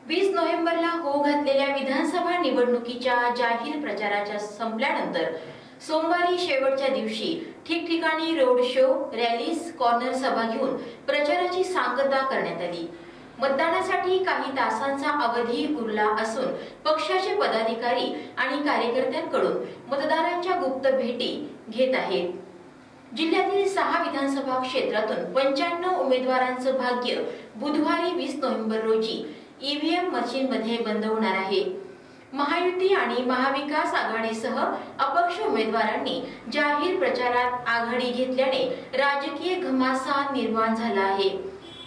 20 नोव्हेंबरला होऊ घातलेल्या विधानसभा निवडणुकीच्या जाहीर प्रचाराच्या संपल्यानंतर सोमवारी शेवटच्या दिवशी ठिकठिकाणी रोड शो, रॅलीज, कॉर्नर सभा घेऊन प्रचाराची सांगता करण्यात आली। मतदानासाठी काही तासांचा अवधी उरला असून पक्षाचे पदाधिकारी आणि कार्यकर्त्यांकडून मतदारांच्या गुप्त भेटी घेत आहेत। जिल्ह्यातील 6 विधानसभा क्षेत्रातून 95 उमेदवारांचं भाग्य बुधवारी 20 नोव्हेंबर रोजी ईव्हीएम मशीनमध्ये बंद होणार आहे। महायुती आणि महाविकास आघाडीसह अपक्ष उमेदवारांनी जाहीर प्रचारात आघाडी घेतल्याने राजकीय घमासान निर्माण झाला आहे।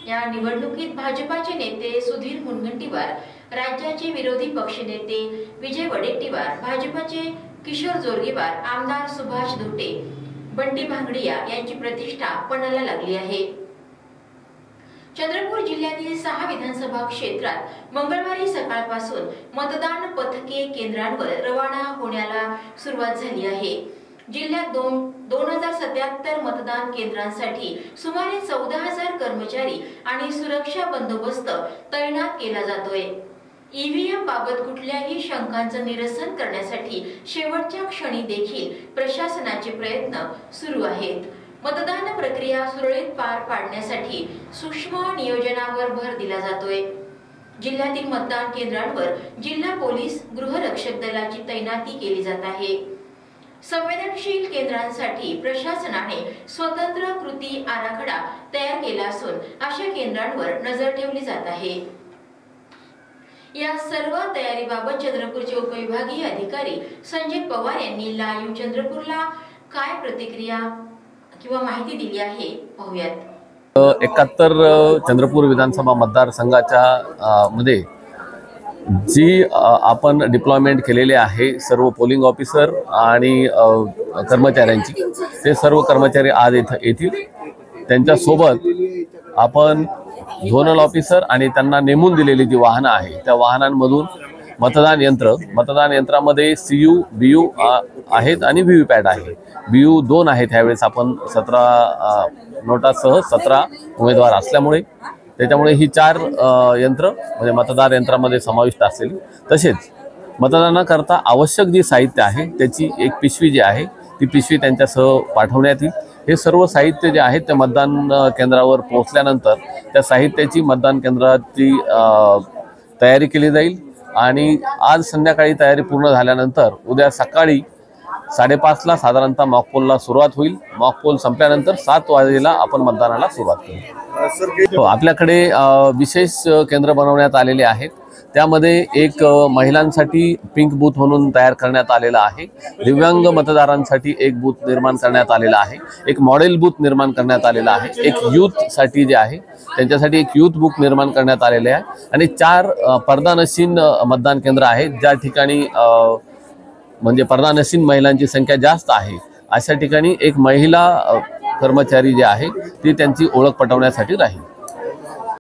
या निवडणुकीत भाजपाचे नेते सुधीर मुनगंटीवार, राज्याचे विरोधी पक्षनेते विजय वडेट्टीवार, भाजपाचे किशोर जोरगेवार, आमदार सुभाष धोटे, बंटी भांगडिया यांची प्रतिष्ठा पणाला लागली आहे। चंद्रपूर जिल्ह्यातील 6 विधानसभा क्षेत्रात मंगळवारी सकाळपासून मतदान पथके केंद्रांवर रवाना होण्याला सुरुवात झाली आहे। जिल्ह्यात 2077 मतदान केंद्रांसाठी सुमारे 14,000 कर्मचारी आणि सुरक्षा बंदोबस्त तैनात केला जातोय। ईव्हीएम बाबत कुठल्याही शंकांचं निरसन करण्यासाठी शेवटच्या क्षणी देखील प्रशासनाचे प्रयत्न सुरू आहेत। मतदान प्रक्रिया सुरळीत पार पाडण्यासाठी सूक्ष्म नियोजनावर भर दिला जातोय। जिल्ह्यातील मतदान केंद्रांवर जिल्हा पोलीस गृहरक्षक दलाची तैनाती केली जात आहे। संवेदनशील केंद्रांसाठी प्रशासनाने स्वतंत्र कृती आराखडा तयार केला असून अशा केंद्रांवर नजर ठेवली जात आहे। या सर्व तयारीबाबत चंद्रपूरचे उपविभागीय अधिकारी संजय पवार यांनी लाईव्ह चंद्रपूरला काय प्रतिक्रिया किंवा माहिती दिली आहे पाहूयात। 71 चंद्रपूर विधानसभा मतदारसंघाच्या मध्ये जी आपण डिप्लॉयमेंट केलेले आहे सर्व पोलिंग ऑफिसर आणि कर्मचाऱ्यांची, ते सर्व कर्मचारी आज येतील। त्यांच्या सोबत आपण झोनल ऑफिसर आणि त्यांना नेमून दिलेली जी वाहनं आहे त्या वाहनांमधून मतदान यंत्रामध्ये सीयू, बीयू आहेत आणि व्हीव्हीपॅट आहे। बीयू 2 आहेत। ह्यावेळेस आपण 17 नोटासह 17 उमेदवार असल्यामुळे त्याच्यामुळे ही 4 यंत्र म्हणजे मतदार यंत्रामध्ये समाविष्ट असेल। तसेच मतदानाकरता आवश्यक जी साहित्य आहे त्याची एक पिशवी जी आहे ती पिशवी त्यांच्यासह पाठवण्यात येईल। हे सर्व साहित्य जे आहे ते मतदान केंद्रावर पोहोचल्यानंतर त्या साहित्याची मतदान केंद्राची तयारी केली जाईल आणि आज संध्याकाळी तयारी पूर्ण झाल्यानंतर उद्या सकाळी 5:30ला साधारणतः मॉकपोलला सुरुवात होईल। मॉकपोल संपल्यानंतर 7 वाजेला आपण मतदानाला सुरुवात करू। आपल्याकडे विशेष केंद्र बनवण्यात आलेले आहेत। त्यामध्ये एक महिलांसाठी पिंक बूथ म्हणून तयार करण्यात आलेला आहे। दिव्यांग मतदारांसाठी एक बूथ निर्माण करण्यात आलेला आहे। एक मॉडेल बूथ निर्माण करण्यात आलेला आहे। एक यूथसाठी जे आहे त्यांच्यासाठी एक यूथ बुक निर्माण करण्यात आलेले आहे आणि 4 पर्दानशीन मतदान केंद्र आहेत ज्या ठिकाणी म्हणजे पर्दानशीन महिलांची संख्या जास्त आहे अशा ठिकाणी एक महिला कर्मचारी जे आहे ती त्यांची ओळख पटवण्यासाठी राहील।